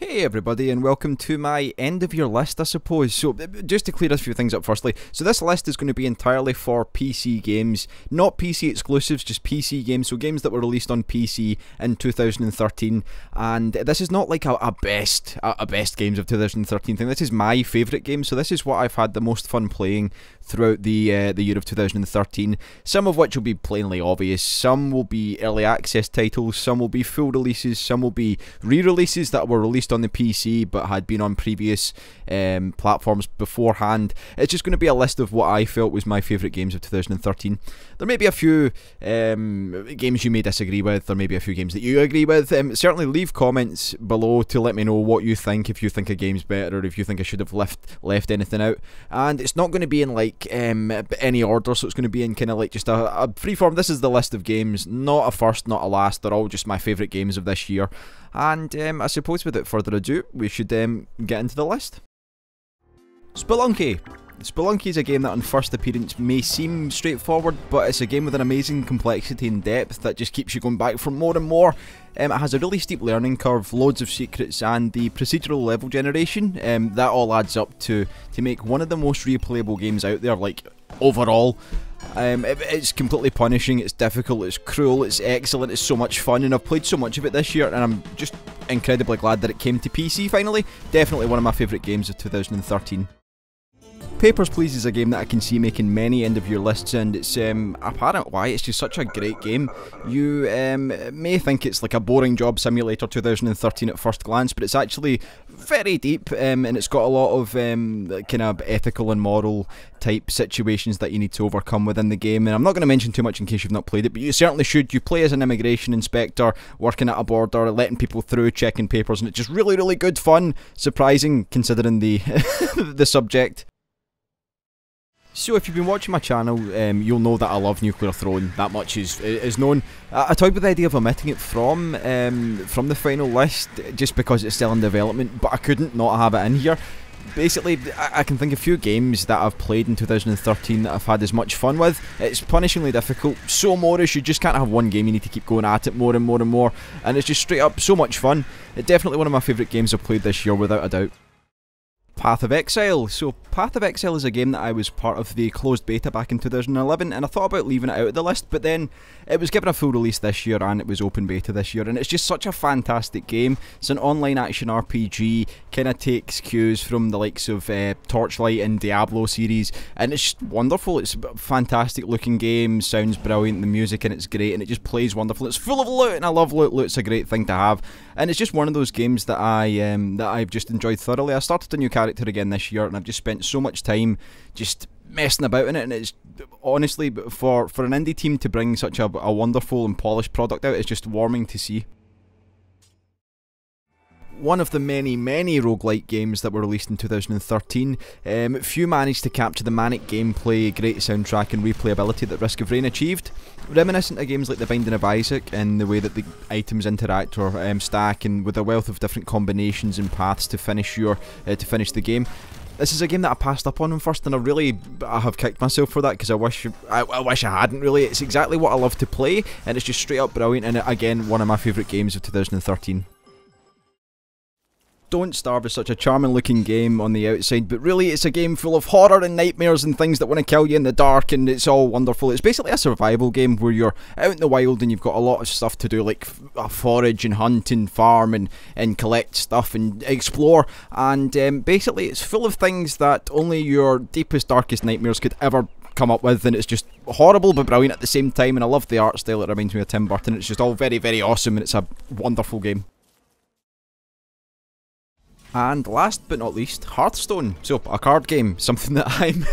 Hey everybody, and welcome to my end of year list, I suppose. So just to clear a few things up firstly, so this list is going to be entirely for PC games, not PC exclusives, just PC games, so games that were released on PC in 2013, and this is not like a best games of 2013 thing. This is my favourite game, so this is what I've had the most fun playing throughout the year of 2013, some of which will be plainly obvious, some will be early access titles, some will be full releases, some will be re-releases that were released on the PC but had been on previous platforms beforehand. It's just going to be a list of what I felt was my favourite games of 2013. There may be a few games you may disagree with, there may be a few games that you agree with. Certainly leave comments below to let me know what you think, if you think a game's better or if you think I should have left anything out. And it's not going to be in like any order, so it's going to be in kind of like just a freeform. This is the list of games, not a first, not a last, they're all just my favourite games of this year. And I suppose without further ado, we should get into the list. Spelunky. Spelunky is a game that on first appearance may seem straightforward, but it's a game with an amazing complexity and depth that just keeps you going back for more and more. It has a really steep learning curve, loads of secrets, and the procedural level generation, that all adds up to make one of the most replayable games out there, like, overall. It's completely punishing, it's difficult, it's cruel, it's excellent, it's so much fun, and I've played so much of it this year, and I'm just incredibly glad that it came to PC finally. Definitely one of my favourite games of 2013. Papers, Please is a game that I can see making many end of year lists, and it's apparent why. It's just such a great game. You may think it's like a boring job simulator 2013 at first glance, but it's actually very deep, and it's got a lot of kind of ethical and moral type situations that you need to overcome within the game. And I'm not going to mention too much in case you've not played it, but you certainly should. You play as an immigration inspector working at a border, letting people through, checking papers, and it's just really, really good fun. Surprising considering the the subject. So if you've been watching my channel, you'll know that I love Nuclear Throne. That much is known. I toyed with the idea of omitting it from the final list, just because it's still in development, but I couldn't not have it in here. Basically, I can think of a few games that I've played in 2013 that I've had as much fun with. It's punishingly difficult, so Morris, you just can't have one game, you need to keep going at it more and more and more, and it's just straight up so much fun. It's definitely one of my favourite games I've played this year, without a doubt. Path of Exile. So Path of Exile is a game that I was part of the closed beta back in 2011, and I thought about leaving it out of the list, but then it was given a full release this year and it was open beta this year, and it's just such a fantastic game. It's an online action RPG, kind of takes cues from the likes of Torchlight and Diablo series, and it's just wonderful. It's a fantastic looking game, sounds brilliant, the music in it's great, and it just plays wonderful. It's full of loot, and I love loot. Loot's a great thing to have, and it's just one of those games that I've just enjoyed thoroughly. I started a new character again this year, and I've just spent so much time just messing about in it, and it's honestly, for an indie team to bring such a wonderful and polished product out, it's just warming to see. One of the many roguelike games that were released in 2013, few managed to capture the manic gameplay, great soundtrack and replayability that Risk of Rain achieved. Reminiscent of games like The Binding of Isaac in the way that the items interact or stack, and with a wealth of different combinations and paths to finish the game. This is a game that I passed up on first, and I have kicked myself for that, because I wish I hadn't really. It's exactly what I love to play, and it's just straight up brilliant, and again, one of my favourite games of 2013. Don't Starve is such a charming looking game on the outside, but really it's a game full of horror and nightmares and things that want to kill you in the dark, and it's all wonderful. It's basically a survival game where you're out in the wild and you've got a lot of stuff to do, like forage and hunt and farm and collect stuff and explore, and basically it's full of things that only your deepest, darkest nightmares could ever come up with, and it's just horrible but brilliant at the same time, and I love the art style. It reminds me of Tim Burton. It's just all very, very awesome, and it's a wonderful game. And last but not least, Hearthstone. So, a card game, something that I'm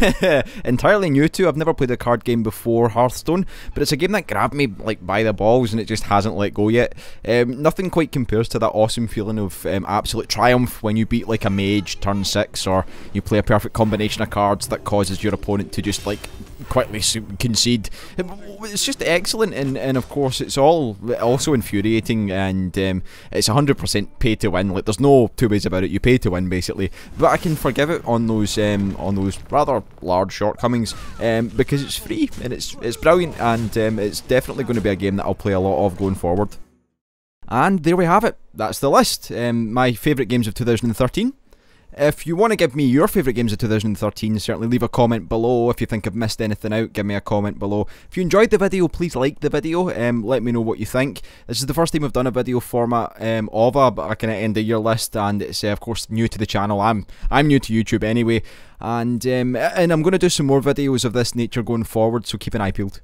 entirely new to. I've never played a card game before Hearthstone, but it's a game that grabbed me like by the balls, and it just hasn't let go yet. Nothing quite compares to that awesome feeling of absolute triumph when you beat like a mage turn 6, or you play a perfect combination of cards that causes your opponent to just like quickly concede. It's just excellent, and of course it's also infuriating, and it's 100% pay to win. Like, there's no two ways about it. You pay to win basically, but I can forgive it on those rather large shortcomings, because it's free and it's brilliant, and it's definitely going to be a game that I'll play a lot of going forward. And there we have it. that's the list. My favourite games of 2013. If you want to give me your favourite games of 2013, certainly leave a comment below. If you think I've missed anything out, give me a comment below. If you enjoyed the video, please like the video. Let me know what you think. This is the first time I've done a video format of a kind of end of year list, and it's of course new to the channel. I'm new to YouTube anyway, and I'm going to do some more videos of this nature going forward, so keep an eye peeled.